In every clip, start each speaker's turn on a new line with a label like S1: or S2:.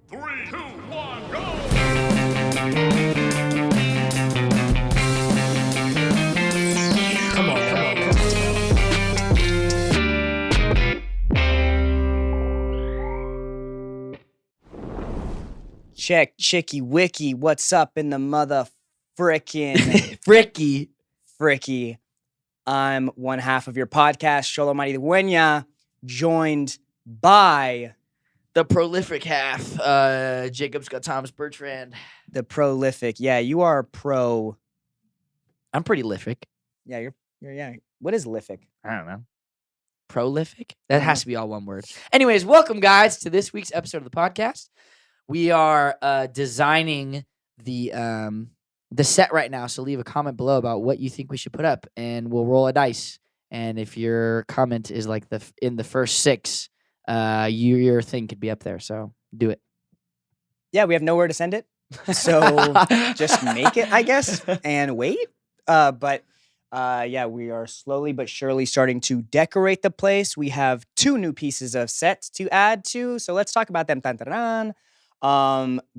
S1: 3, 2, 1, go!
S2: Come on.
S3: Check, chicky, wiki, what's up in the mother frickin' fricky? I'm one half of your podcast, Xolo Maridueña, joined by
S2: The prolific half, Jacob Scott Thomas Bertrand.
S3: the prolific. Yeah, you are pro.
S2: I'm pretty lific.
S3: Yeah, you're. What is lific?
S2: I don't know. Prolific? That has to be all one word. Anyways, welcome guys to this week's episode of the podcast. We are designing the set right now, so leave a comment below about what you think we should put up, and we'll roll a dice. And if your comment is like in the first 6, your thing could be up there. So do it.
S3: Yeah, we have nowhere to send it, so just make it, I guess, and wait. Yeah, we are slowly but surely starting to decorate the place. We have 2 new pieces of sets to add to, so let's talk about them.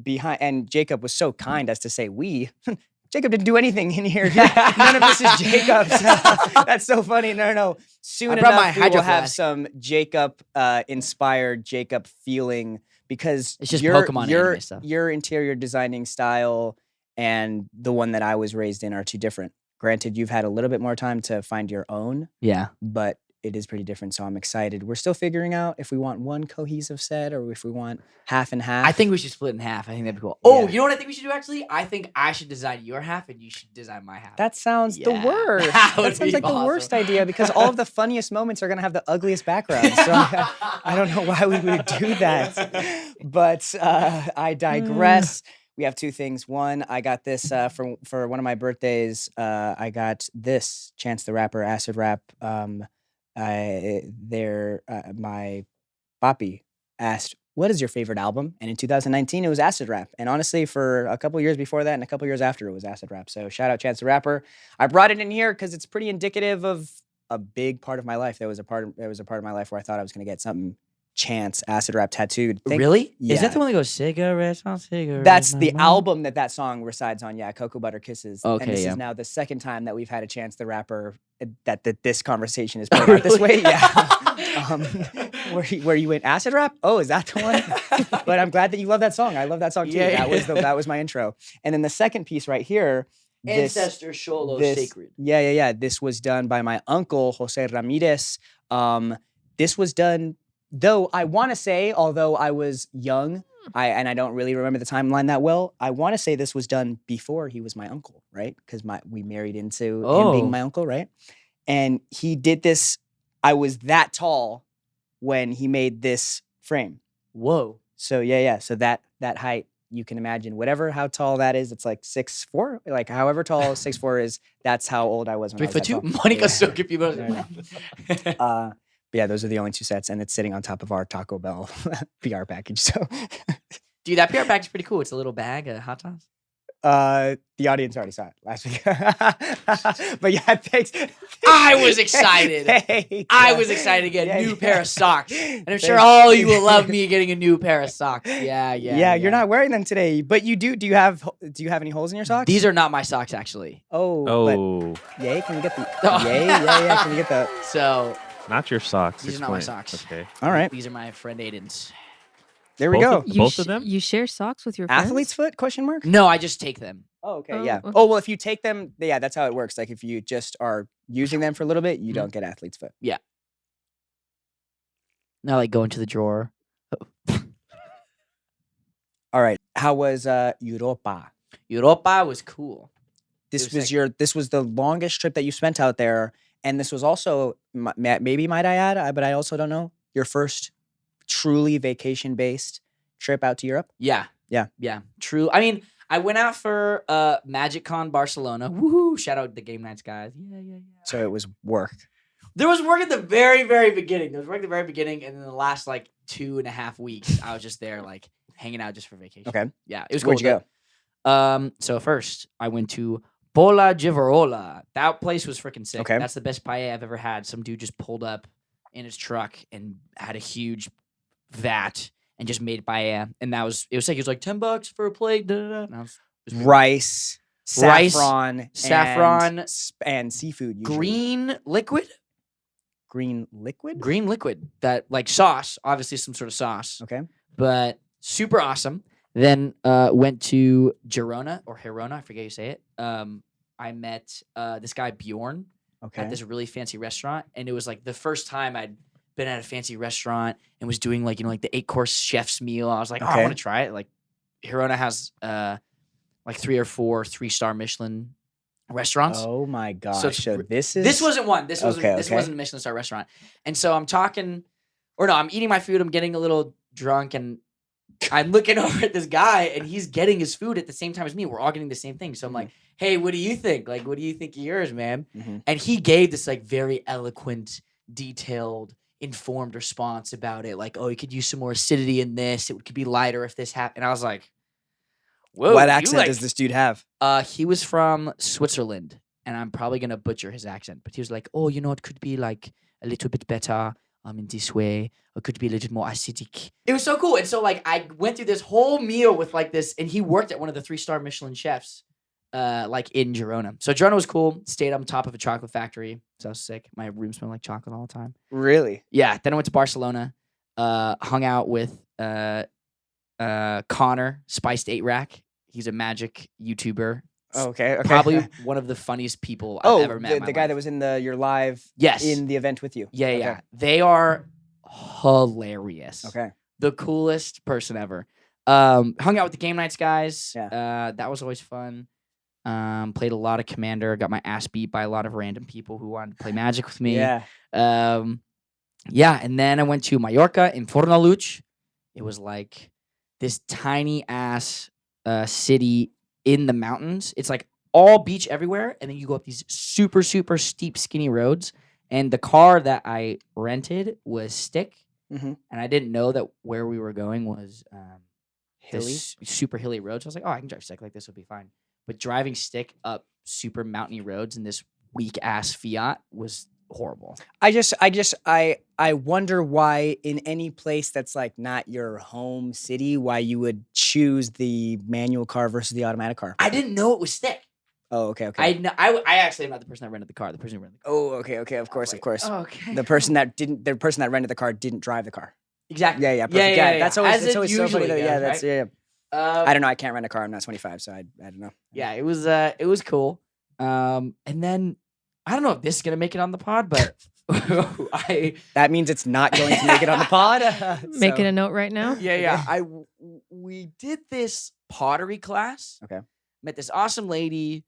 S3: Behind, and Jacob was so kind as to say we. Jacob didn't do anything in here. None of this is Jacob's. That's so funny. No. Soon enough, we will have some Jacob inspired, Jacob feeling, because
S2: It's just Pokemon anime stuff.
S3: Your interior designing style and the one that I was raised in are 2 different. Granted, you've had a little bit more time to find your own,
S2: Yeah.
S3: but it is pretty different. So I'm excited. We're still figuring out if we want one cohesive set or if we want half and half.
S2: I think we should split in half. I think that'd be cool. Oh,
S3: Yeah.
S2: you know what I think we should do actually? I think I should design your half and you should design my half.
S3: That sounds the
S2: Yeah.
S3: worst.
S2: That
S3: That
S2: would
S3: sounds
S2: be
S3: like the
S2: awesome.
S3: worst idea because all of the funniest moments are going to have the ugliest backgrounds. So I don't know why we would do that. But I digress. We have 2 things. One, I got this for one of my birthdays. I got this Chance the Rapper acid rap. My papi asked, "What is your favorite album?" And in 2019, it was acid rap. And honestly, for a couple years before that and a couple years after, it was acid rap. So shout out Chance the Rapper. I brought it in here because it's pretty indicative of a big part of my life. There was a part of my life where I thought I was going to get something Chance acid rap tattooed.
S2: Really? Is
S3: Yeah.
S2: that the one that goes cigarettes on cigarettes?
S3: That's the
S2: mama"?
S3: album that song resides on. Yeah, Cocoa Butter Kisses.
S2: Okay,
S3: and this
S2: yeah.
S3: is now the second time that we've had a Chance the Rapper that this conversation is played out this way. Yeah. Where you went acid rap? Oh, is that the one? But I'm glad that you love that song. I love that song too.
S2: Yeah,
S3: That was my intro. And then the second piece right here.
S2: Ancestor Xolo Sacred.
S3: Yeah. This was done by my uncle Jose Ramirez. This was done. Though I want to say, although I was young, I don't really remember the timeline that well. I want to say this was done before he was my uncle, right? Because we married into him being my uncle, right? And he did this. I was that tall when he made this frame.
S2: Whoa.
S3: So yeah. So that height, you can imagine how tall that is. It's like 6'4", like however tall 6'4" is. That's how old I was when I was that
S2: 3'2".
S3: tall.
S2: Monica's so confused.
S3: But yeah, those are the only 2 sets, and it's sitting on top of our Taco Bell PR package. So,
S2: Dude, that PR package is pretty cool. It's a little bag of hot dogs.
S3: the audience already saw it last week. But yeah, thanks.
S2: I was excited.
S3: Thanks.
S2: I was excited to get
S3: Yeah,
S2: a new
S3: yeah.
S2: pair of socks. And I'm sure
S3: Thanks.
S2: all you will love me getting a new pair of socks. Yeah.
S3: You're not wearing them today, but you do. Do you have any holes in your socks?
S2: These are not my socks, actually.
S3: But yay! Can we get the
S2: Oh.
S3: yay? Yeah. Can we get the?
S2: So,
S4: Not your socks.
S2: These are not my socks.
S4: Okay.
S3: All right,
S2: these are my friend Aiden's.
S3: there we
S4: Both
S3: go.
S4: of- Both of them?
S5: You share socks with your friends?
S3: Athlete's foot? Question mark.
S2: No, I just take them.
S3: Oh, okay,
S5: Oh,
S3: yeah.
S5: okay.
S3: Oh, well, if you take them, yeah, that's how it works. Like if you just are using them for a little bit, you
S2: Mhm.
S3: don't get athlete's foot.
S2: Now, like, go into the drawer.
S3: All right. How was Europa?
S2: Europa was cool.
S3: This
S2: It
S3: was
S2: was
S3: this was the longest trip that you spent out there, and this was also maybe might I add, but I also don't know, your first truly vacation based trip out to Europe.
S2: Yeah. True. I mean, I went out for MagicCon Barcelona. Woohoo! Shout out the game nights guys. Yeah.
S3: So it was work.
S2: There was work at the very, very beginning. There was work at the very beginning, and then the last like 2.5 weeks, I was just there like hanging out just for vacation.
S3: Okay.
S2: Yeah, it was cool.
S3: Where'd you go?
S2: So first I went to Pola Givarola. That place was freaking sick.
S3: Okay.
S2: That's the best paella I've ever had. Some dude just pulled up in his truck and had a huge vat and just made paella. And it was like, it was like $10 for a plate. Da, da, da. And it was pretty
S3: Rice,
S2: Rice,
S3: saffron,
S2: saffron,
S3: and seafood.
S2: good.
S3: Usually.
S2: Green liquid?
S3: Green liquid.
S2: Green liquid. That like sauce, obviously some sort of sauce.
S3: Okay.
S2: But super awesome. Then went to Girona or Girona, I forget how you say it. I met this guy Bjorn
S3: Okay.
S2: at this really fancy restaurant, and it was like the first time I'd been at a fancy restaurant and was doing like like the 8-course chef's meal. I was like, oh, I
S3: Okay.
S2: want to try it. Like Girona has like 3 or 4 3-star Michelin restaurants.
S3: Oh my gosh!
S2: it's
S3: So this is
S2: This wasn't one. This wasn't.
S3: Okay,
S2: This
S3: okay.
S2: wasn't a Michelin star restaurant. And so I'm talking, or no, I'm eating my food. I'm getting a little drunk, and I'm looking over at this guy, and he's getting his food at the same time as me. We're all getting the same thing. So I'm like, "Hey, what do you think? Like, what do you think of yours, man?"
S3: Mhm.
S2: And he gave this like very eloquent, detailed, informed response about it. Like, "Oh, you could use some more acidity in this. It could be lighter if this happened." And I was like, "Whoa!"
S3: What
S2: you,
S3: accent
S2: like-
S3: does this dude have?
S2: He was from Switzerland, and I'm probably gonna butcher his accent, but he was like, "Oh, it could be like a little bit better in this way, or it could be a little more acidic." It was so cool, and so like I went through this whole meal with like this, and he worked at one of the 3-star Michelin chefs, like in Girona. So Girona was cool. Stayed on top of a chocolate factory, so I was sick. My room smelled like chocolate all the time.
S3: Really?
S2: Yeah. Then I went to Barcelona, hung out with Connor, Spiced 8 Rack. He's a magic YouTuber.
S3: Oh, okay. Okay.
S2: Probably one of the funniest people I've ever met. in my
S3: the guy
S2: life.
S3: that was in your live
S2: Yes.
S3: in the event with you.
S2: Yeah,
S3: Okay.
S2: yeah. They are hilarious.
S3: Okay.
S2: The coolest person ever. Hung out with the Game Nights guys.
S3: Yeah.
S2: That was always fun. Played a lot of Commander. Got my ass beat by a lot of random people who wanted to play Magic with me.
S3: Yeah.
S2: Yeah. And then I went to Mallorca in Fornaluch. It was like this tiny ass city in the mountains. It's like all beach everywhere, and then you go up these super, super steep, skinny roads. And the car that I rented was stick,
S3: Mhm.
S2: and I didn't know that where we were going was
S3: Hilly.
S2: this super hilly road. So I was like, oh, I can drive stick. Like, this will be fine. But driving stick up super mountainy roads in this weak ass Fiat was horrible.
S3: I wonder why in any place that's like not your home city, why you would choose the manual car versus the automatic car.
S2: I didn't know it was stick.
S3: Oh, okay, okay.
S2: I actually am not the person that rented the car. The person who rented the car.
S3: Oh, okay, okay. Of
S2: I was
S3: course,
S2: like,
S3: of course.
S2: oh, okay.
S3: The person that rented the car didn't drive the car.
S2: Exactly.
S3: Yeah, yeah, perfect. Yeah, that's always
S2: As
S3: it's
S2: it
S3: always so funny.
S2: usually
S3: Though. Yeah,
S2: goes,
S3: that's yeah.
S2: right?
S3: I don't know. I can't rent a car. I'm not 25, so I don't know.
S2: Yeah, it was cool. And then I don't know if this is gonna make it on the pod, but
S3: That means it's not going to make it on the pod.
S4: Making a note right now.
S2: yeah. We did this pottery class.
S3: Okay.
S2: Met this awesome lady.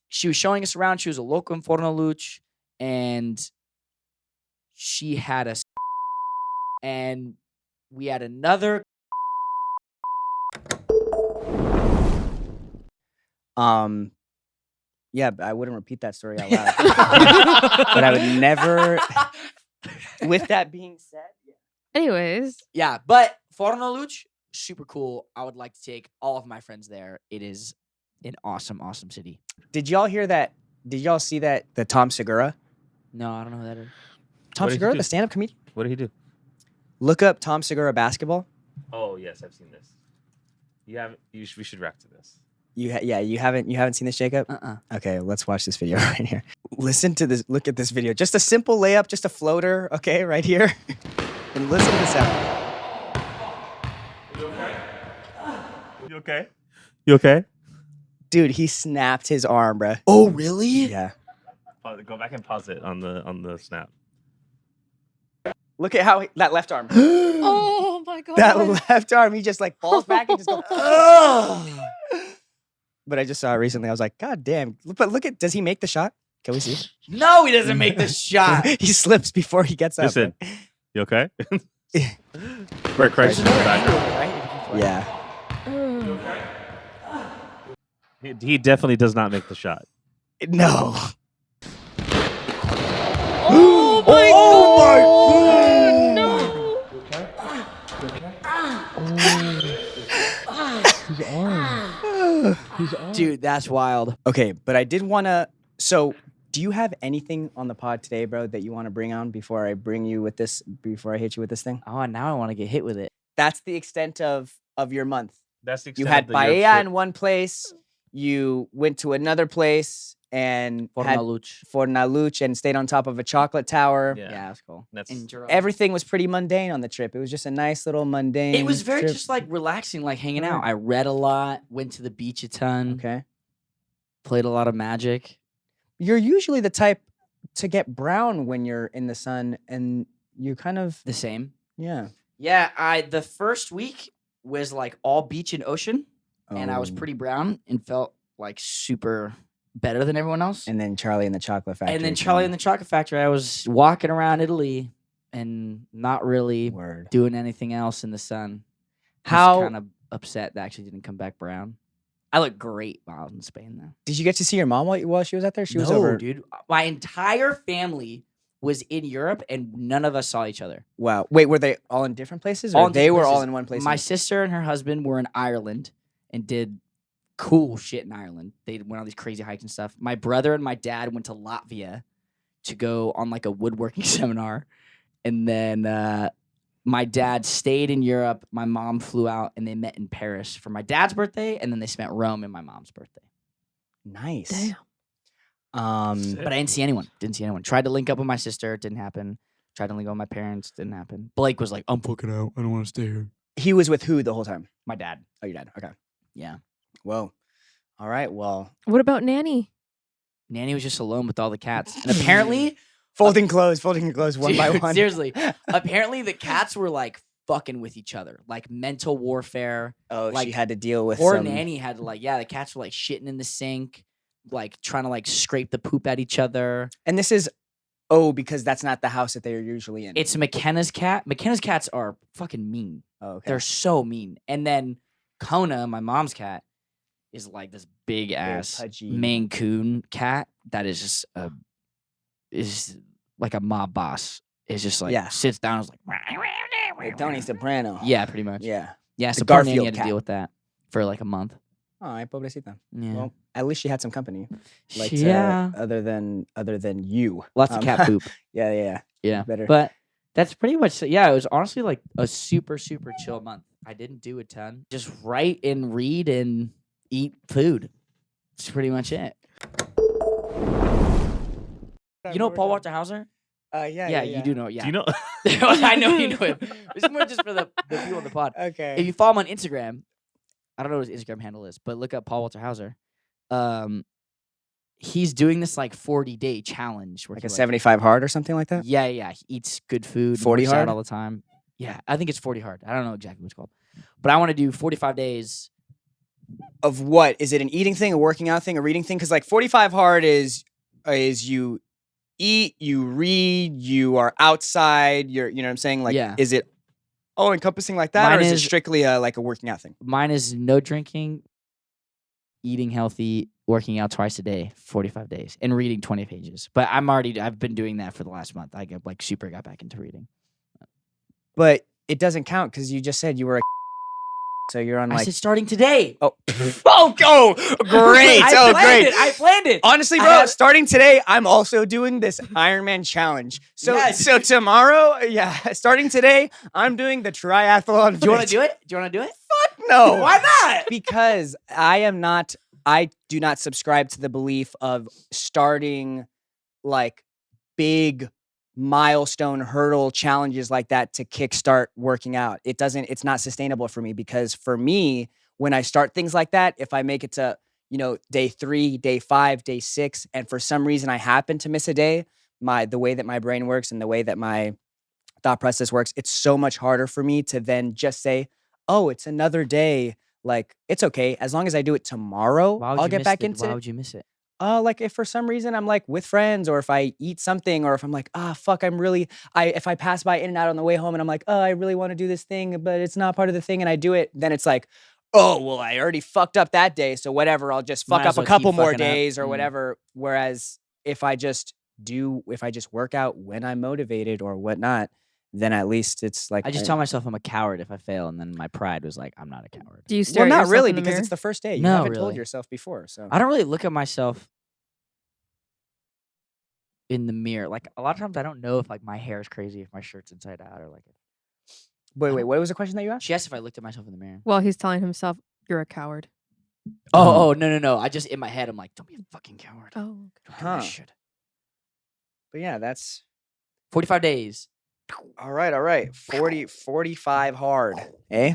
S2: She was showing us around. She was a local in Fornaluch, and she had us. And we had another.
S3: Yeah, but I wouldn't repeat that story out loud. But I would never. With that being said,
S4: Anyways,
S2: Yeah, but Fornaluch, super cool. I would like to take all of my friends there. It is an awesome, awesome city.
S3: did y'all hear that? Did y'all see that the Tom Segura?
S2: No, I don't know who that is.
S3: Tom
S5: What did he
S3: Segura,
S5: do?
S3: the stand-up comedian.
S5: What did he do?
S3: Look up Tom Segura basketball.
S5: Oh yes, I've seen this. You haven't. We should react to this.
S3: You haven't seen this, Jacob? Okay, let's watch this video right here. Listen to this. Look at this video. Just a simple layup, just a floater. Okay, right here. And listen to this out.
S5: You okay? You okay?
S3: Dude, he snapped his arm, bruh.
S2: Oh, really?
S3: Yeah.
S5: Go back and pause it on the snap.
S3: Look at how that left arm.
S4: oh my god,
S3: That left arm, he just like falls back and just goes. But I just saw it recently. I was like, God damn. But look at, does he make the shot? Can we see?
S2: No, he doesn't make the shot.
S3: He slips before he gets up.
S5: Listen, you okay? Bert Kreischer in the background.
S2: Right?
S3: Yeah.
S5: He definitely does not make the shot.
S3: No.
S4: Oh my god! No.
S2: Dude, that's wild.
S3: Okay, but I did want to. So Do you have anything on the pod today, bro, that you want to bring on before I hit you with this thing?
S2: Oh, now I want to get hit with it.
S3: That's the extent of your month.
S5: That's the
S3: You
S5: extent
S3: had
S5: of the year of
S3: paella
S5: shit.
S3: in one place. You went to another place and had
S2: Fornaluch.
S3: Fornaluch and stayed on top of a chocolate tower.
S5: Yeah.
S2: Yeah, that's cool.
S5: That's
S2: In Jerome.
S3: Everything was pretty mundane on the trip. It was just a nice little mundane.
S2: It was very
S3: trip.
S2: just like relaxing, like hanging out.
S3: Right.
S2: I read a lot, went to the beach a ton,
S3: Okay.
S2: played a lot of Magic.
S3: You're usually the type to get brown when you're in the sun, and you kind of
S2: The same.
S3: yeah.
S2: Yeah, the first week was like all beach and ocean, and I was
S3: Oh.
S2: pretty brown and felt like super better than everyone else.
S3: And then Charlie and the Chocolate Factory.
S2: And then Charlie and the Chocolate Factory, I was walking around Italy and not really
S3: Word.
S2: doing anything else in the sun.
S3: How
S2: kind of upset that I actually didn't come back brown. I look great while I was in Spain though.
S3: did you get to see your mom while she was out there? She was
S2: No,
S3: over.
S2: dude. My entire family was in Europe and none of us saw each other.
S3: Wow. Wait, were they all in different places, or
S2: All in
S3: they
S2: different
S3: were all
S2: places.
S3: in one place?
S2: My sister and her husband were in Ireland and did cool shit in Ireland. They went on these crazy hikes and stuff. My brother and my dad went to Latvia to go on like a woodworking seminar. And then my dad stayed in Europe. My mom flew out and they met in Paris for my dad's birthday. And then they spent Rome in my mom's birthday.
S3: Nice.
S4: Damn.
S2: But I didn't see anyone. Tried to link up with my sister. Didn't happen. Tried to link up with my parents. Didn't happen. Blake was like, I'm fucking out. I don't want to stay here.
S3: He was with who the whole time?
S2: My dad.
S3: Oh, your dad. Okay.
S2: Yeah.
S3: Whoa. All right. Well,
S4: What about Nanny?
S2: Nanny was just alone with all the cats. And apparently,
S3: folding clothes one by
S2: Dude,
S3: one.
S2: seriously. Apparently, the cats were like fucking with each other, like mental warfare.
S3: Oh,
S2: like,
S3: she had to deal with
S2: Poor
S3: some.
S2: Nanny had to the cats were like shitting in the sink, like trying to like scrape the poop at each other.
S3: And this is, because that's not the house that they are usually in.
S2: It's McKenna's cat. McKenna's cats are fucking mean.
S3: oh, okay.
S2: They're so mean. And then Kona, my mom's cat, is like this big ass
S3: pudgy.
S2: Maine Coon cat that is just is like a mob boss. It's just like
S3: Yeah.
S2: sits down and is like
S3: Like Tony Soprano.
S2: yeah, pretty much.
S3: Yeah.
S2: Yeah,
S3: The
S2: so poor Nanny
S3: Garfield
S2: had to
S3: cat.
S2: deal with that for like a month.
S3: All right, pobrecita.
S2: Yeah.
S3: Well, at least she had some company. Like
S2: yeah.
S3: other than you.
S2: Lots of cat poop.
S3: Yeah.
S2: Yeah.
S3: Better.
S2: But that's pretty much it. Yeah, it was honestly like a super, super chill month. I didn't do a ton. Just write and read and eat food. That's pretty much it. You know Paul Walter Hauser?
S3: Yeah.
S2: You do know. Yeah.
S5: Do you know?
S2: I know you know him. It's more just for the people on the pod.
S3: Okay.
S2: If you follow him on Instagram, I don't know what his Instagram handle is, but look up Paul Walter Hauser. He's doing this like 40-day challenge. Where
S3: Like
S2: he,
S3: a 75 hard or something like that?
S2: Yeah. He eats good food.
S3: 40
S2: works out
S3: hard?
S2: all the time. Yeah, I think it's 40 hard. I don't know exactly what it's called, but I want to do 45 days.
S3: Of what? Is it an eating thing, a working out thing, a reading thing? Because like 45 hard is you eat, you read, you are outside, you know what I'm saying? Like,
S2: Yeah.
S3: is it all encompassing like that?
S2: Mine
S3: or is it
S2: is-
S3: strictly like a working out thing?
S2: Mine is no drinking, eating healthy, working out twice a day, 45 days, and reading 20 pages. But I've been doing that for the last month. I got back into reading.
S3: But it doesn't count because you just said you were a so you're on
S2: I
S3: like
S2: said starting today.
S3: oh great.
S2: I planned it.
S3: Honestly,
S2: I
S3: bro,
S2: have-
S3: starting today, I'm also doing this Ironman challenge. So
S2: Yes.
S3: so tomorrow, starting today, I'm doing the triathlon.
S2: Do you want to do it?
S3: No.
S2: Why not?
S3: Because I do not subscribe to the belief of starting like big milestone hurdle challenges like that to kickstart working out. It's not sustainable for me, because for me, when I start things like that, if I make it to, day 3, day 5, day 6, and for some reason I happen to miss a day, the way that my brain works and the way that my thought process works, it's so much harder for me to then just say, oh, it's another day. Like, it's okay. As long as I do it tomorrow, I'll get back into
S2: Why
S3: it.
S2: would you miss it?
S3: Like if for some reason I'm like with friends, or if I eat something, or if I'm like, fuck, if I pass by In-N-Out on the way home and I'm like, I really want to do this thing, but it's not part of the thing, and I do it, then it's like, oh, well, I already fucked up that day, so whatever, I'll just fuck
S2: Might as
S3: up a
S2: well
S3: couple
S2: keep
S3: more
S2: fucking up.
S3: days or
S2: Mm.
S3: whatever. Whereas if I just work out when I'm motivated or whatnot, then at least it's like
S2: I just tell myself I'm a coward if I fail, and then my pride was like, I'm not a coward.
S4: Do you stare
S3: well,
S4: at
S3: not
S4: yourself
S3: really,
S4: in the
S3: because
S4: mirror?
S3: it's the first day. You
S2: No,
S3: haven't told
S2: really.
S3: yourself before, so
S2: I don't really look at myself in the mirror. Like a lot of times I don't know if like my hair is crazy, if my shirt's inside out, or like.
S3: Wait. What was the question that you asked?
S2: She asked if I looked at myself in the mirror.
S4: Well, he's telling himself you're a coward.
S2: Oh, no. I just in my head I'm like, don't be a fucking coward.
S4: Oh.
S2: Don't do
S3: Huh.
S2: that shit.
S3: But yeah, that's
S2: 45 days.
S3: all right. 45 hard. Eh?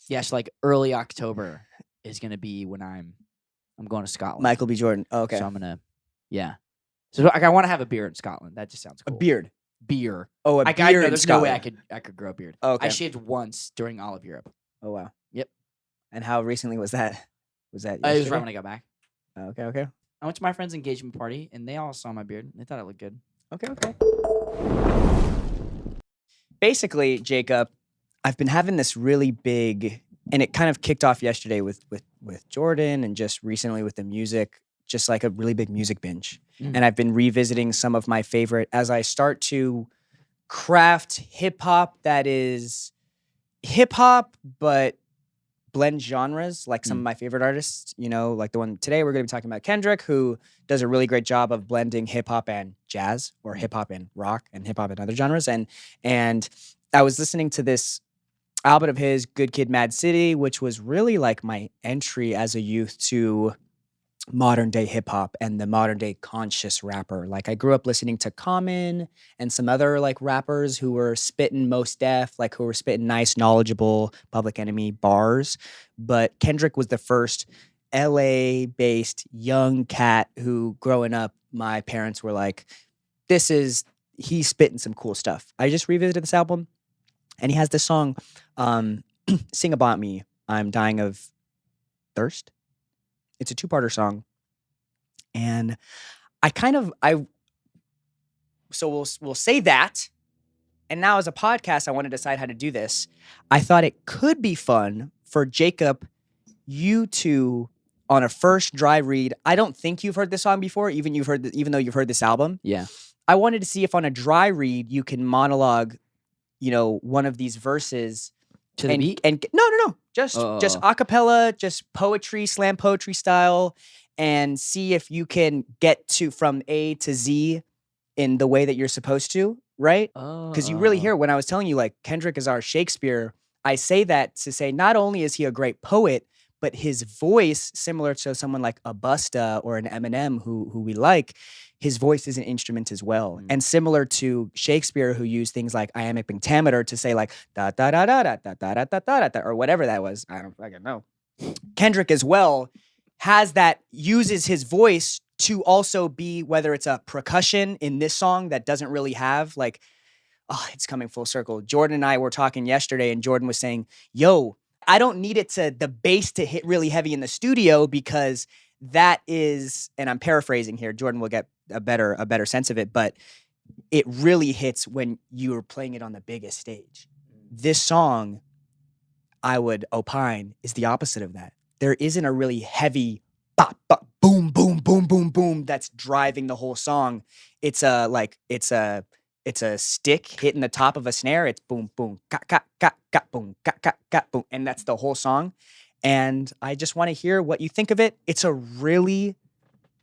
S2: Yes, like early October is gonna be when I'm going to Scotland.
S3: Michael B. Jordan. Oh, okay.
S2: So I'm gonna, yeah. So like, I want to have a beer in Scotland. That just sounds
S3: A
S2: cool.
S3: beard.
S2: Beer.
S3: Oh, a
S2: I
S3: beard
S2: know
S3: in
S2: there's no way
S3: Scotland.
S2: I could grow a beard.
S3: Oh, okay.
S2: I shaved once during all of Europe.
S3: Oh, wow.
S2: Yep.
S3: And how recently was that? Was that
S2: It was
S3: yesterday?
S2: right when I got back.
S3: Oh, okay.
S2: I went to my friend's engagement party and they all saw my beard. They thought it looked good.
S3: Okay. Basically, Jacob, I've been having this really big, and it kind of kicked off yesterday with Jordan and just recently with the music, just like a really big music binge.
S2: Mm.
S3: And I've been revisiting some of my favorite as I start to craft hip hop that is hip hop, but blend genres, like some of my favorite artists, like the one today we're going to be talking about, Kendrick, who does a really great job of blending hip hop and jazz, or hip hop and rock, and hip hop and other genres. And I was listening to this album of his, Good Kid, M.A.A.d City, which was really like my entry as a youth to modern day hip hop and the modern day conscious rapper. Like I grew up listening to Common and some other like rappers who were spitting Mos Def, like who were spitting nice, knowledgeable Public Enemy bars. But Kendrick was the first LA based young cat who, growing up, my parents were like, he's spitting some cool stuff. I just revisited this album and he has this song, Sing About Me, I'm Dying of Thirst. It's a two-parter song. And so we'll say that. And now as a podcast, I want to decide how to do this. I thought it could be fun for Jacob, you two, on a first dry read. I don't think you've heard this song before, even though you've heard this album.
S2: Yeah.
S3: I wanted to see if on a dry read you can monologue, one of these verses.
S2: To the beat?
S3: And no. Just a cappella, just poetry, slam poetry style, and see if you can get from A to Z in the way that you're supposed to, right? Because you really hear, when I was telling you, like, Kendrick is our Shakespeare, I say that to say not only is he a great poet, but his voice, similar to someone like a Busta or an Eminem who we like, his voice is an instrument as well. And similar to Shakespeare, who used things like iambic pentameter to say like da da da da da da da da da da, or whatever that was. I don't fucking know. Kendrick as well uses his voice to also be, whether it's a percussion in this song that doesn't really have like, it's coming full circle. Jordan and I were talking yesterday and Jordan was saying, yo, I don't need the bass to hit really heavy in the studio, because that is, and I'm paraphrasing here, Jordan will get a better sense of it, but it really hits when you're playing it on the biggest stage. This song, I would opine, is the opposite of that. There isn't a really heavy bop, bop, boom, boom, boom, boom, boom that's driving the whole song. It's a stick hitting the top of a snare. It's boom, boom, ka, ka, ka, ka, boom, ka, ka, ka, boom. And that's the whole song. And I just want to hear what you think of it. It's a really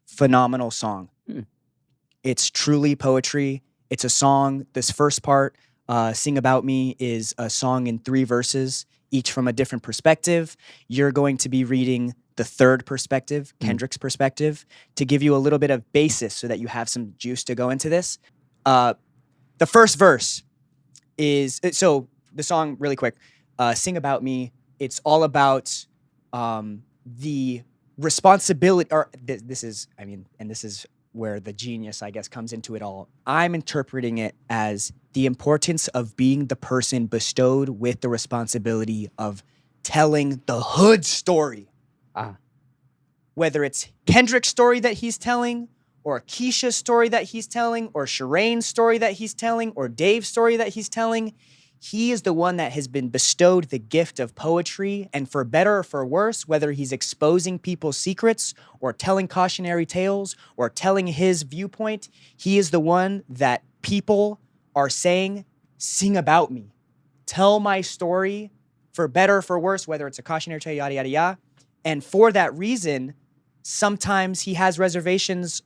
S3: phenomenal song. It's truly poetry. It's a song. This first part, Sing About Me, is a song in 3 verses, each from a different perspective. You're going to be reading the third perspective, Kendrick's perspective, to give you a little bit of basis so that you have some juice to go into this. The first verse is, so the song, really quick, Sing About Me, it's all about the responsibility, or this is where the genius, I guess, comes into it all. I'm interpreting it as the importance of being the person bestowed with the responsibility of telling the hood story. Whether it's Kendrick's story that he's telling, or Keisha's story that he's telling, or Shireen's story that he's telling, or Dave's story that he's telling, he is the one that has been bestowed the gift of poetry, and for better or for worse, whether he's exposing people's secrets or telling cautionary tales or telling his viewpoint, he is the one that people are saying, sing about me. Tell my story, for better or for worse, whether it's a cautionary tale, yada, yada, yada. And for that reason, sometimes he has reservations,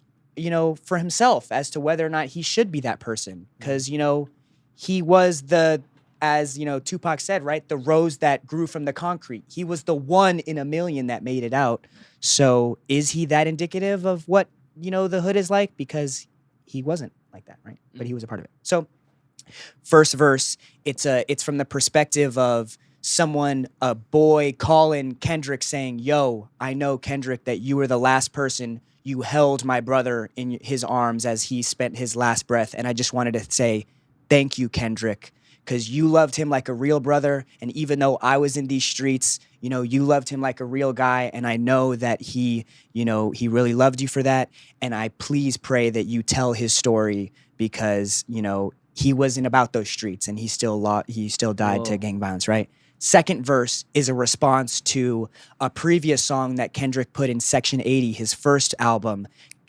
S3: for himself as to whether or not he should be that person. Because, he was as Tupac said, right? The rose that grew from the concrete. He was the 1 in a million that made it out. So is he that indicative of what, the hood is like? Because he wasn't like that, right? But he was a part of it. So first verse, it's from the perspective of someone, a boy calling Kendrick saying, yo, I know, Kendrick, that you were the last person. You held my brother in his arms as he spent his last breath. And I just wanted to say, thank you, Kendrick, because you loved him like a real brother. And even though I was in these streets, you loved him like a real guy. And I know that he really loved you for that. And I please pray that you tell his story because, he wasn't about those streets and he still died to gang violence, right? Second verse is a response to a previous song that Kendrick put in Section 80, his first album,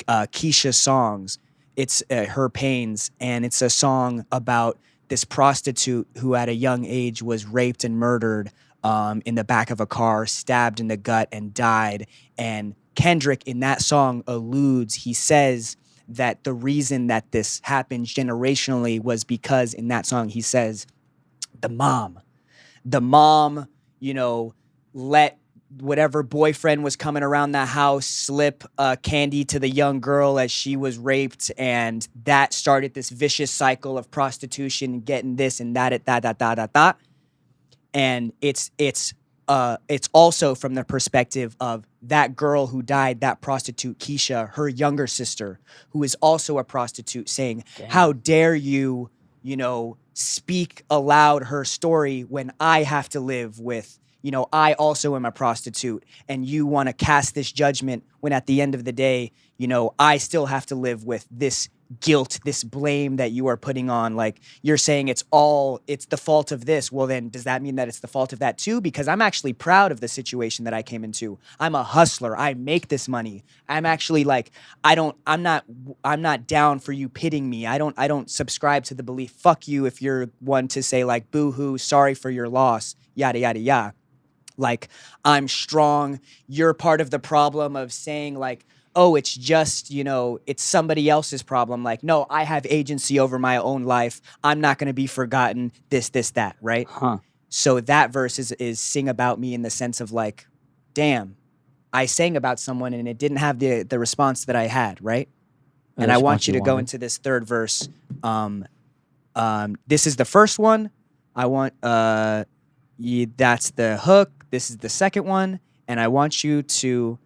S3: Keisha's Songs. It's Her Pains, and it's a song about this prostitute who at a young age was raped and murdered in the back of a car, stabbed in the gut, and died. And Kendrick in that song he says that the reason that this happened generationally was because in that song he says, the mom, let whatever boyfriend was coming around the house slip candy to the young girl as she was raped, and that started this vicious cycle of prostitution, getting this and that, and it's also from the perspective of that girl who died, that prostitute Keisha, her younger sister, who is also a prostitute, saying, how dare you, speak aloud her story when I have to live with, I also am a prostitute, and you want to cast this judgment when at the end of the day, I still have to live with this guilt, this blame that you are putting on. Like, you're saying it's the fault of this. Well, then does that mean that it's the fault of that too? Because I'm actually proud of the situation that I came into. I'm a hustler. I make this money. I'm actually like, I'm not down for you pitting me. I don't subscribe to the belief, fuck you if you're one to say like, boo-hoo, sorry for your loss, yada, yada, yada. Like, I'm strong. You're part of the problem of saying like, oh, it's just, it's somebody else's problem. Like, no, I have agency over my own life. I'm not going to be forgotten, this, that, right? So that verse is sing about me in the sense of like, damn, I sang about someone and it didn't have the response that I had, right? And I want you to go into this third verse. This is the first one. I want, that's the hook. This is the second one. And I want you to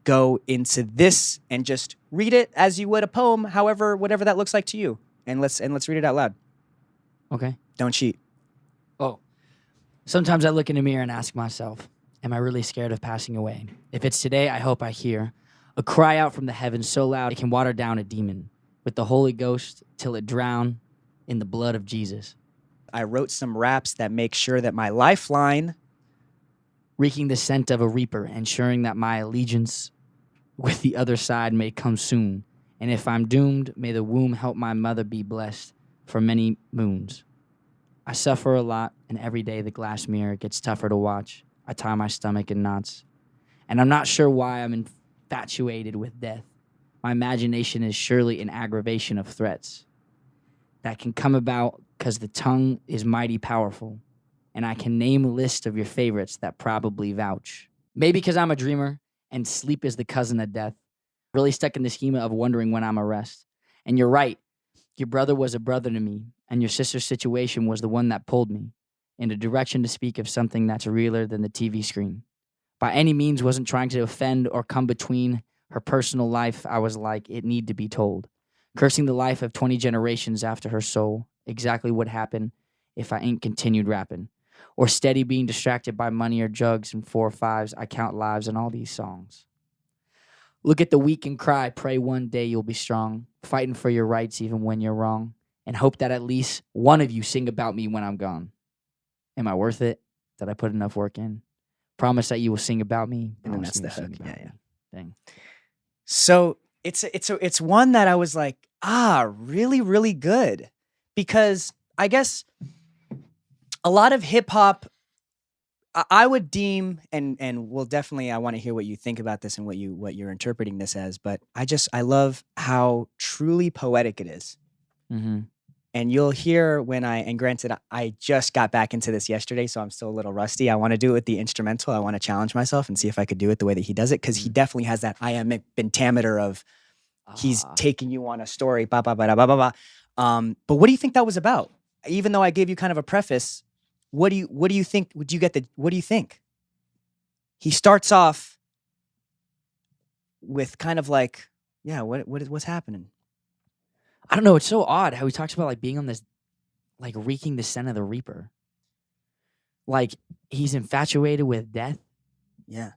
S3: go into this and just read it as you would a poem, whatever that looks like to you. And let's read it out loud.
S2: Okay.
S3: Don't cheat.
S2: Oh. Sometimes I look in the mirror and ask myself, am I really scared of passing away? If it's today, I hope I hear a cry out from the heavens so loud it can water down a demon with the Holy Ghost till it drown in the blood of Jesus.
S3: I wrote some raps that make sure that my lifeline,
S2: reeking the scent of a reaper, ensuring that my allegiance with the other side may come soon. And if I'm doomed, may the womb help my mother be blessed for many moons. I suffer a lot, and every day the glass mirror gets tougher to watch. I tie my stomach in knots. And I'm not sure why I'm infatuated with death. My imagination is surely an aggravation of threats that can come about because the tongue is mighty powerful. And I can name a list of your favorites that probably vouch. Maybe because I'm a dreamer and sleep is the cousin of death. Really stuck in the schema of wondering when I'm a rest. And you're right. Your brother was a brother to me, and your sister's situation was the one that pulled me in a direction to speak of something that's realer than the TV screen. By any means wasn't trying to offend or come between her personal life. I was like, it need to be told. Cursing the life of 20 generations after her soul. Exactly what happened if I ain't continued rapping. Or steady being distracted by money or drugs and 4 or 5s. I count lives in all these songs. Look at the weak and cry, pray one day you'll be strong, fighting for your rights even when you're wrong, and hope that at least one of you sing about me when I'm gone. Am I worth it? Did I put enough work in? Promise that you will sing about me.
S3: And then
S2: Promise
S3: that's
S2: me
S3: the
S2: you'll
S3: hook.
S2: sing about
S3: Yeah.
S2: me. Dang.
S3: So it's one that I was like, really, really good. Because I guess a lot of hip hop, I would deem, and we'll definitely, I want to hear what you think about this and what you're interpreting this as, but I love how truly poetic it is.
S2: Mm-hmm.
S3: And you'll hear and granted, I just got back into this yesterday, so I'm still a little rusty. I want to do it with the instrumental. I want to challenge myself and see if I could do it the way that he does it, because he definitely has that iambic pentameter of he's taking you on a story, ba ba ba da, ba ba ba. But what do you think that was about? Even though I gave you kind of a preface, what do you think? What do you think? He starts off with kind of like, yeah, what's happening?
S2: I don't know. It's so odd how he talks about like being on this, like reeking the scent of the reaper. Like he's infatuated with death.
S3: Yeah.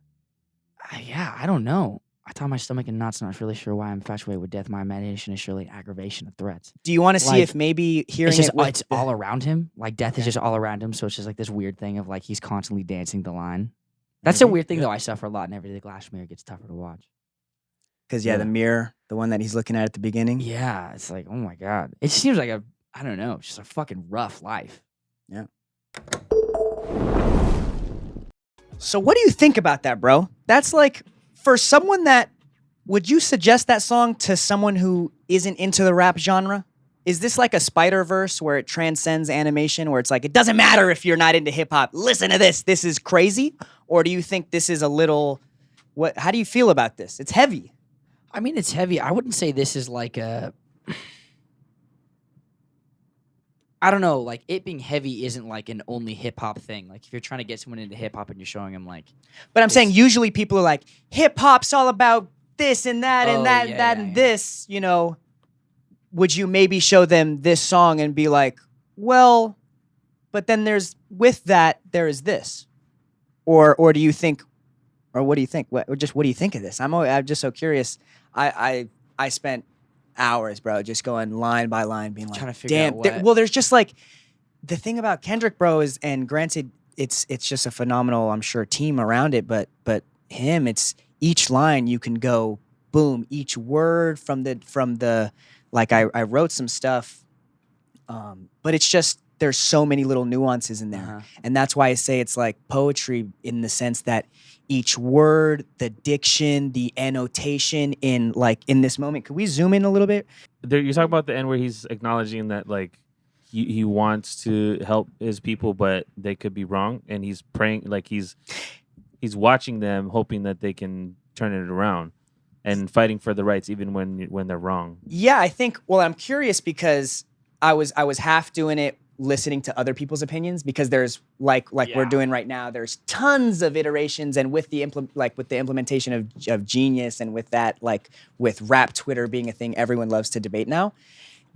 S2: Yeah, I don't know. I tie my stomach in knots, not really sure why I'm infatuated with death. My imagination is surely aggravation of threats.
S3: Do you want to see
S2: Like,
S3: if maybe hearing
S2: it's all around him? Like death is just all around him. So it's just like this weird thing of like he's constantly dancing the line. That's a weird thing though. I suffer a lot, and every glass mirror gets tougher to watch.
S3: Because the mirror, the one that he's looking at the beginning.
S2: Yeah, it's like, oh my God. It seems like I don't know, it's just a fucking rough life.
S3: Yeah. So what do you think about that, bro? That's like, for someone that, would you suggest that song to someone who isn't into the rap genre? Is this like a Spider-Verse where it transcends animation, where it's like, it doesn't matter if you're not into hip hop, listen to this is crazy? Or do you think this is a little, how do you feel about this? It's heavy.
S2: I mean, it's heavy. I wouldn't say this is like a... I don't know, like it being heavy isn't like an only hip hop thing. Like if you're trying to get someone into hip hop and you're showing them like...
S3: But I'm saying usually people are like, hip hop's all about this and that and that and that and this, you know. Would you maybe show them this song and be like, well, but then there is this? Or do you think, or what do you think? What do you think of this? I'm just so curious. I spent hours, bro, just going line by line, being like,
S2: trying to figure
S3: damn.
S2: out
S3: Well, there's just like, the thing about Kendrick, bro, is, and granted, it's just a phenomenal, I'm sure, team around it, but him, it's each line you can go, boom, each word from the like I wrote some stuff, but it's just, there's so many little nuances in there. And that's why I say it's like poetry in the sense that each word, the diction, the annotation in this moment. Could we zoom in a little bit?
S5: You talk about the end where he's acknowledging that like he wants to help his people, but they could be wrong, and he's praying, like he's watching them, hoping that they can turn it around, and fighting for the rights even when they're wrong.
S3: Yeah, I think. Well, I'm curious because I was half doing it, listening to other people's opinions, because there's like we're doing right now, there's tons of iterations, and with the implementation of Genius, and with that, like with rap Twitter being a thing everyone loves to debate now.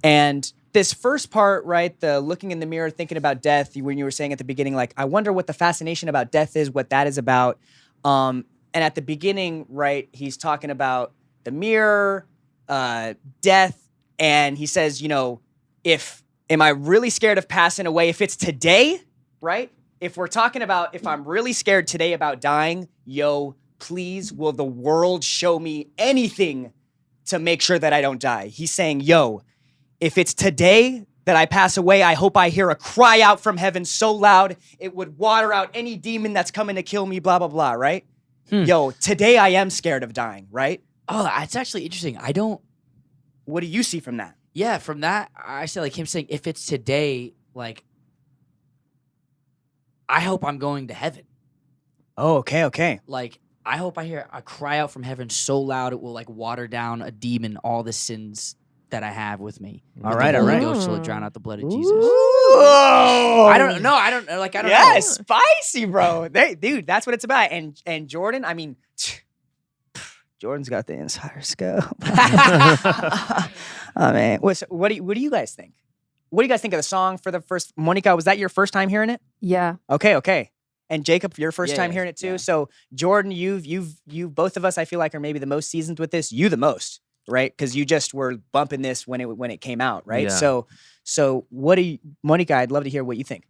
S3: And this first part, right, the looking in the mirror, thinking about death, when you were saying at the beginning, like, I wonder what the fascination about death is, what that is about. And at the beginning, right, he's talking about the mirror, death, and he says, you know, am I really scared of passing away? If it's today, right? If we're talking about, if I'm really scared today about dying, yo, please, will the world show me anything to make sure that I don't die? He's saying, yo, if it's today that I pass away, I hope I hear a cry out from heaven so loud it would water out any demon that's coming to kill me, blah, blah, blah, right? Yo, today I am scared of dying, right?
S2: Oh, that's actually interesting.
S3: What do you see from that?
S2: Yeah, from that, I say like him saying, if it's today, like, I hope I'm going to heaven.
S3: Oh, okay.
S2: Like, I hope I hear a cry out from heaven so loud it will like water down a demon, all the sins that I have with me.
S3: All right.
S2: Ghost will drown out the blood of Jesus.
S3: Whoa.
S2: I don't know. I don't know.
S3: Yeah, spicy, bro. Dude, that's what it's about. And Jordan, I mean, Jordan's got the insider scope. Oh man, what do you guys think? What do you guys think of the song for the first? Monica, was that your first time hearing it?
S4: Yeah.
S3: Okay. And Jacob, your first time hearing it too.
S2: Yeah.
S3: So Jordan, you've both of us, I feel like, are maybe the most seasoned with this. You the most, right? Because you just were bumping this when it came out, right?
S5: Yeah.
S3: So what do you, Monica? I'd love to hear what you think.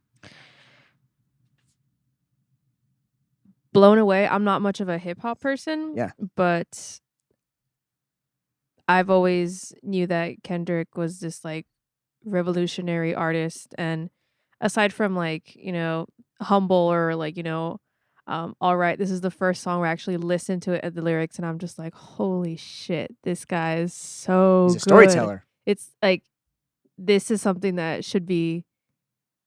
S4: Blown away. I'm not much of a hip hop person.
S3: Yeah.
S4: But I've always knew that Kendrick was this like revolutionary artist, and aside from like, you know, humble or like, you know, All right, this is the first song where I actually listened to it at the lyrics, and I'm just like, holy shit, this guy is so
S3: He's a
S4: good.
S3: storyteller.
S4: It's like, this is something that should be.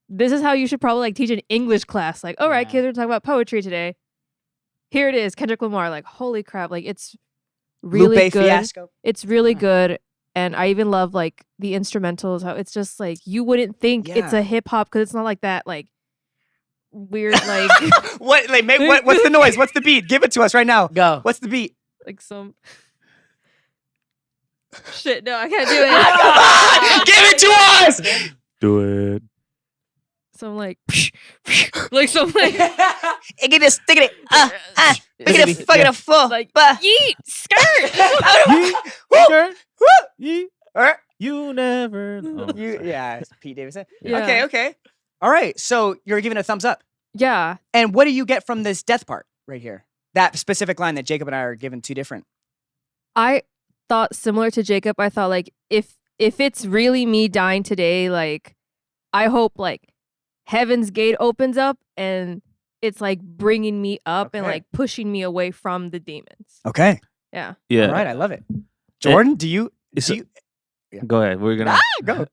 S4: This is how you should probably like teach an English class. Like, all right,
S2: Yeah.
S4: kids, we're talking about poetry today. Here it is, Kendrick Lamar. Like, holy crap! Like, it's really
S3: Lupe
S4: good.
S3: Fiasco.
S4: It's really good, and I even love like the instrumentals. How it's just like you wouldn't think it's
S3: Yeah.
S4: a hip hop because it's not like that like weird like
S3: What? Like, what's the noise? What's the beat? Give it to us right now.
S2: Go.
S3: What's the beat?
S4: like some shit. No, I can't do it.
S3: Give it to us.
S5: Do it.
S4: Some like like some like
S3: Get it, stick it. Look at it, fucking a full.
S4: like
S3: Bah.
S4: yeet skirt.
S5: You never know.
S3: Yeah, it's Pete Davidson.
S4: Yeah.
S3: Okay. All right, so you're giving a thumbs up.
S4: Yeah.
S3: And what do you get from this death part right here? That specific line that Jacob and I are given two different.
S4: I thought similar to Jacob. I thought like if it's really me dying today, like I hope like Heaven's Gate opens up and it's like bringing me up and
S3: Okay.
S4: like pushing me away from the demons.
S3: Okay.
S4: Yeah.
S5: Yeah.
S3: All right, I love it. Jordan, do you?
S5: So-
S3: Do you
S5: Go ahead. We're gonna
S3: go.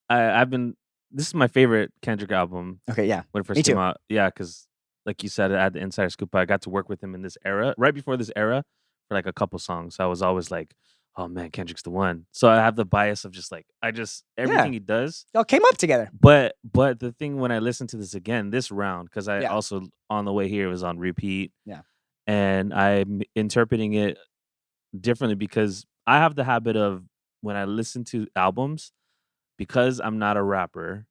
S5: I've been. This is my favorite Kendrick album
S3: Okay, yeah.
S5: when it first
S3: Me
S5: came
S3: too.
S5: out. Yeah, because like you said, I had the insider scoop. I got to work with him in this era, right before this era, for like a couple songs. So I was always like, "Oh man, Kendrick's the one." So I have the bias of just like everything he does.
S3: Y'all came up together.
S5: But the thing when I listened to this again this round, because I
S3: Yeah.
S5: also on the way here it was on repeat.
S3: Yeah.
S5: And I'm interpreting it differently because I have the habit of when I listen to albums, because I'm not a rapper,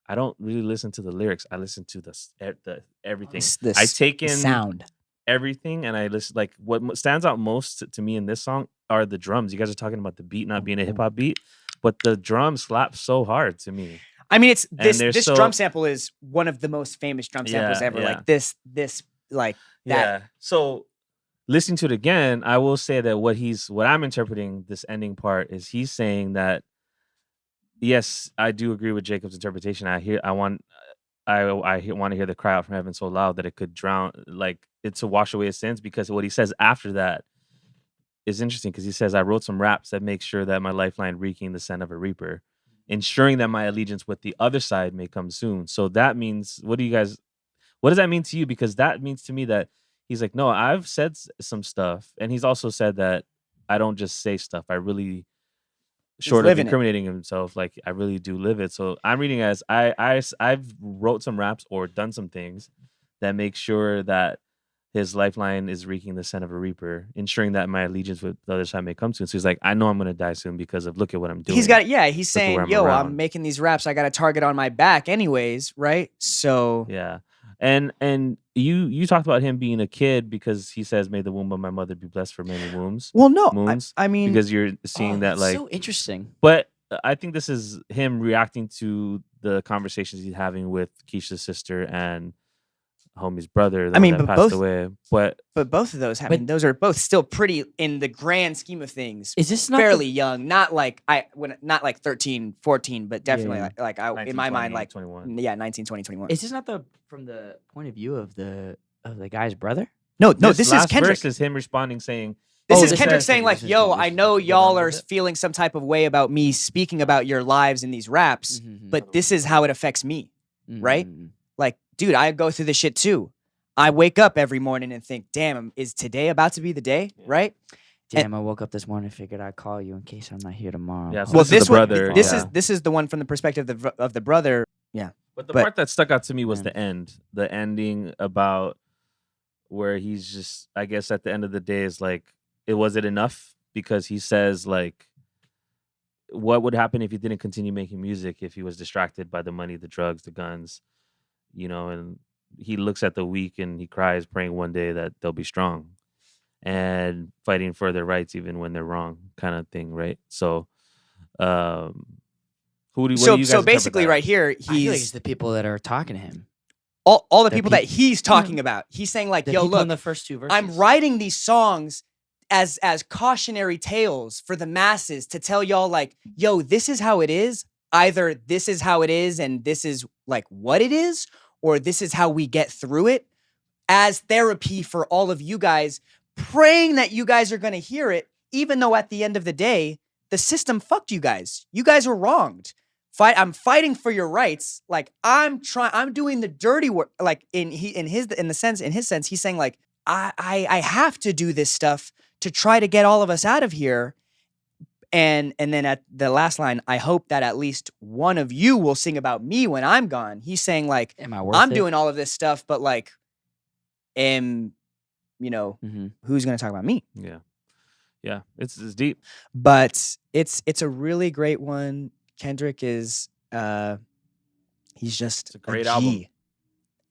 S5: I don't really listen to the lyrics. I listen to the everything. I take in
S3: sound.
S5: everything and I listen. Like what stands out most to me in this song are the drums. You guys are talking about the beat not being a hip hop beat, but the drums slap so hard to me.
S3: I mean, it's
S5: And
S3: this
S5: they're so-
S3: drum sample is one of the most famous drum samples
S5: Yeah,
S3: ever.
S5: yeah.
S3: Like this like that.
S5: Yeah. So listening to it again, I will say that what I'm interpreting this ending part is he's saying that yes, I do agree with Jacob's interpretation. I want to hear the cry out from heaven so loud that it could drown, like it's to wash away his sins. Because what he says after that is interesting because he says, I wrote some raps that make sure that my lifeline reeking the scent of a reaper, ensuring that my allegiance with the other side may come soon. So that means, what does that mean to you? Because that means to me that he's like, no, I've said some stuff. And he's also said that I don't just say stuff. I really, short of
S3: living it.
S5: incriminating himself, like I really do live it. So I'm reading as I've wrote some raps or done some things that make sure that his lifeline is reeking the scent of a reaper, ensuring that my allegiance with the other side may come soon. So he's like, I know I'm going to die soon because of look at what I'm doing.
S3: He's got he's
S5: Look at
S3: saying,
S5: where I'm
S3: yo,
S5: around.
S3: I'm making these raps. I got a target on my back anyways, right? So
S5: Yeah. And you talked about him being a kid because he says, may the womb of my mother be blessed for many wombs.
S3: well, no,
S5: Moons,
S3: I mean,
S5: because you're seeing that
S2: that's
S5: like,
S2: so interesting.
S5: but I think this is him reacting to the conversations he's having with Keisha's sister and homie's brother. The
S3: I
S5: one
S3: mean,
S5: that
S3: but
S5: passed
S3: both-
S5: away. But
S3: but both of those,
S2: But-
S3: those are both still pretty in the grand scheme of things.
S2: Is this not
S3: fairly young, not like not like 13, 14, but definitely
S2: Yeah.
S3: like in my mind, like
S5: 21.
S3: yeah, 19, 20, 21.
S2: Is this not from the point of view of the guy's brother?
S3: No, this is
S5: last
S3: Kendrick.
S5: verse is him responding saying,
S3: This
S2: Oh,
S3: is
S2: this
S3: Kendrick
S2: is-
S3: saying like,
S2: this is-
S3: yo,
S2: this
S3: I
S2: is-
S3: know
S2: this is-
S3: y'all
S2: this
S3: are
S2: is-
S3: feeling some type of way about me speaking about your lives in these raps,
S2: Mhm.
S3: but this is how it affects me. right?
S2: Mhm.
S3: Like, dude, I go through this shit too. I wake up every morning and think, damn, is today about to be the day, right?
S2: Damn, I woke up this morning and figured I'd call you in case I'm not here tomorrow.
S5: Yeah, so
S3: Well,
S5: this is the
S3: one,
S5: brother,
S3: this
S5: yeah.
S3: is this is the one from the perspective of the brother. Yeah,
S5: But the
S3: But-
S5: part that stuck out to me was
S2: Yeah.
S5: the ending about where he's just, I guess at the end of the day is like, was it enough? Because he says like, what would happen if he didn't continue making music if he was distracted by the money, the drugs, the guns, and he looks at the weak and he cries, praying one day that they'll be strong and fighting for their rights even when they're wrong, kind of thing, right? So, what do you guys
S3: so
S5: interpret
S3: basically,
S5: that
S3: right here,
S2: I feel like it's
S3: he's
S2: the people that are talking to him.
S3: all the
S2: the
S3: people that
S2: peop-
S3: he's talking about. He's saying like,
S2: The
S3: yo,
S2: people in
S3: look,
S2: the first two verses.
S3: I'm writing these songs as cautionary tales for the masses to tell y'all like, yo, this is how it is. Either this is how it is and this is like what it is, or this is how we get through it as therapy for all of you guys, praying that you guys are going to hear it, even though at the end of the day, the system fucked you guys. You guys were wronged. I'm fighting for your rights. Like I'm doing the dirty work. Like in his sense, he's saying like, I have to do this stuff to try to get all of us out of here. And then at the last line, I hope that at least one of you will sing about me when I'm gone. He's saying like,
S2: Am I worth
S3: I'm
S2: it?
S3: doing all of this stuff, but like, who's going to talk about me?
S5: Yeah, it's deep.
S3: But it's a really great one. Kendrick is he's just
S5: It's a great
S3: G.
S5: album.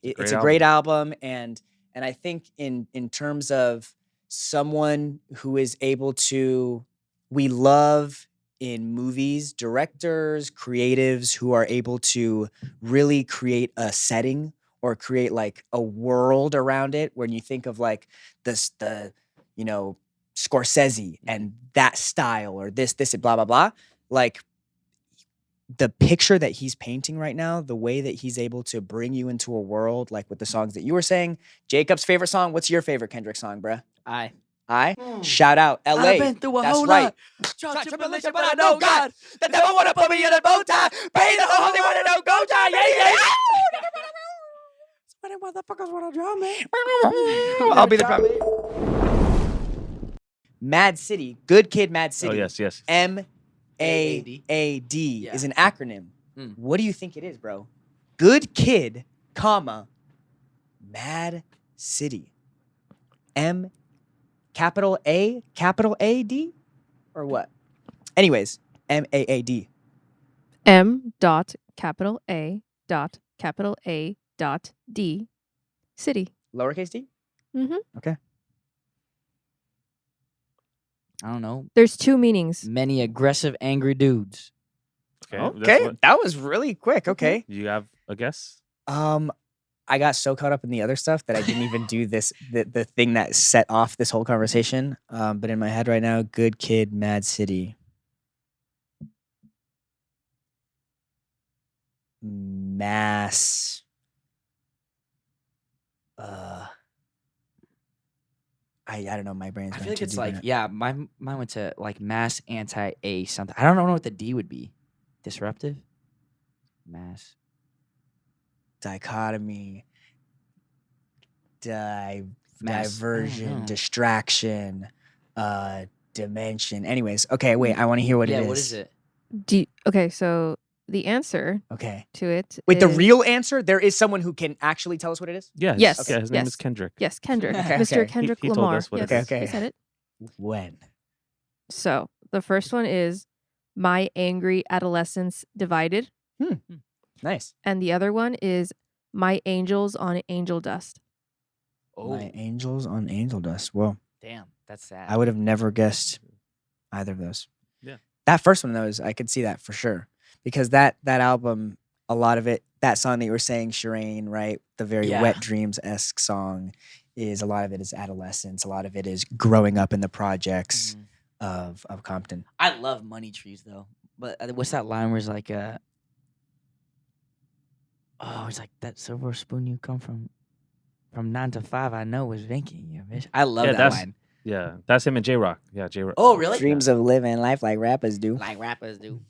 S3: It's a great album, and I think in terms of someone who is able to, we love in movies directors, creatives who are able to really create a setting or create like a world around it. When you think of like the Scorsese and that style or this and blah blah blah, like the picture that he's painting right now, the way that he's able to bring you into a world, like with the songs that you were saying. Jacob's favorite song. What's your favorite Kendrick song, bruh?
S2: I.
S3: Shout out LA.
S2: I've been through a
S3: That's
S2: whole
S3: right.
S2: lot. Trial tribulation, but I know God. The devil wanna put me in a bow tie. Pay the only one to know go tie. Yeah. So many motherfuckers wanna drown me.
S3: I'll be the M.A.A.d City. Good Kid, M.A.A.d
S5: Oh
S3: City.
S5: yes.
S3: M.A.A.d
S2: Yeah.
S3: is an acronym.
S2: Mm.
S3: What do you think it is, bro? Good Kid, comma, M.A.A.d City. M, capital A, capital A-D? Or what? Anyways, M.A.A.d.
S4: M dot capital A dot capital A dot D city.
S3: Lowercase d?
S4: Mm-hmm.
S2: I don't know.
S4: There's two meanings.
S2: Many aggressive, angry dudes.
S5: Okay. that's
S3: Okay,
S5: what-
S3: that was really quick. Okay.
S5: You have a guess?
S3: I got so caught up in the other stuff that I didn't even do the thing that set off this whole conversation. But in my head right now, Good Kid, M.A.A.d City. Mass. I don't know. My brain's.
S2: I
S3: going
S2: feel like
S3: too
S2: it's
S3: deep in
S2: like,
S3: it.
S2: yeah, mine went to like mass anti-A something. I don't know what the D would be. Disruptive? Mass.
S3: Dichotomy.
S2: Mass- I don't
S3: Diversion.
S2: know.
S3: Distraction. Dimension. Anyways, okay. Wait. I want to hear what it is.
S2: What is it?
S4: Okay, so the answer
S3: Okay.
S4: to it.
S3: Wait, the
S4: is-
S3: real answer? There is someone who can actually tell us what it is?
S5: Yes.
S4: Yes,
S5: Okay, his name is
S4: yes.
S5: Kendrick.
S4: Yes, Kendrick.
S3: Okay,
S4: Mr.
S3: okay.
S4: Kendrick
S5: He told
S4: Lamar.
S5: us what
S4: yes,
S5: it
S3: is. Okay,
S4: he
S3: okay.
S4: said it.
S3: When?
S4: So the first one is My Angry Adolescence Divided.
S3: Nice.
S4: And the other one is My Angels on Angel Dust.
S2: Oh,
S3: My angels on angel dust. Whoa.
S2: damn. That's sad.
S3: I would have never guessed either of those.
S5: Yeah.
S3: That first one, though, I could see that for sure. Because that album, a lot of it, that song that you were saying, Shireen, right? The very
S2: Yeah.
S3: Wet Dreams-esque song, is a lot of it is adolescence. A lot of it is growing up in the projects
S2: Mhm.
S3: of Compton.
S2: I love Money Trees though. But what's that line where it's like, it's like that silver spoon you come from 9 to 5. I know is vinking you, bitch. I love
S5: Yeah,
S2: that
S5: that's-
S2: line.
S5: Yeah, that's him and J Rock. Yeah, J Rock.
S2: Oh, really?
S3: Dreams of living life like rappers do.
S2: Like rappers do.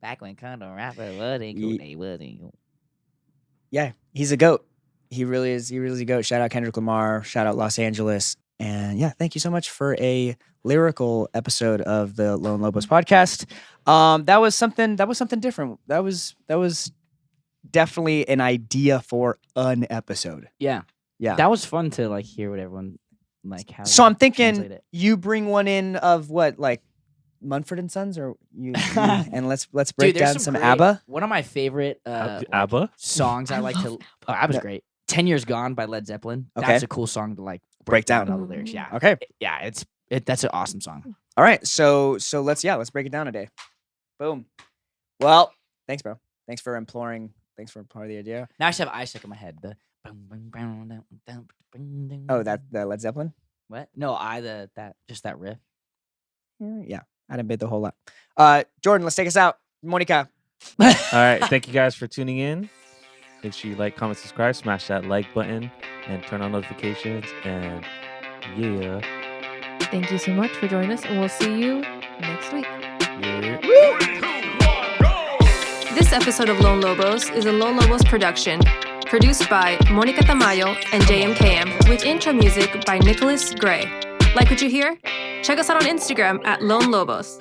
S2: Back when Condom rappers wasn't cool,
S3: Ye-
S2: they wasn't cool.
S3: Yeah, he's a goat. He really is. He really is a goat. Shout out Kendrick Lamar. Shout out Los Angeles. And yeah, thank you so much for a lyrical episode of the Lone Lobos podcast. That was something different. That was definitely an idea for an episode.
S2: Yeah.
S3: Yeah.
S2: That was fun to like hear what everyone like how
S3: So
S2: you
S3: I'm thinking
S2: translate it.
S3: you bring one in of what, like Mumford and Sons, or you and let's break
S2: Dude, there's
S3: down some
S2: great-
S3: ABBA.
S2: One of my favorite like,
S5: ABBA?
S2: songs I like to. Oh, ABBA's
S3: Yeah.
S2: great. 10 Years Gone by Led Zeppelin.
S3: Okay.
S2: That's a cool song to like
S3: Break down.
S2: all the lyrics. Yeah.
S3: Okay.
S2: Yeah, that's an awesome song.
S3: All right. So let's break it down today. Boom. Well, thanks, bro. Thanks for imploring the idea.
S2: Now I just have eye stuck in my head.
S3: Oh, that Led Zeppelin?
S2: what? No, that riff.
S3: Yeah. I didn't bid the whole lot. Jordan, let's take us out. Monica.
S5: All right. Thank you guys for tuning in. Make sure you like, comment, subscribe, smash that like button, and turn on notifications. And yeah.
S4: Thank you so much for joining us, and we'll see you next week.
S5: Yeah.
S1: 3, 2, 1, go!
S4: This episode of Lone Lobos is a Lone Lobos production, produced by Monica Tamayo and JMKM, with intro music by Nicholas Gray. Like what you hear? Check us out on Instagram at Lone Lobos.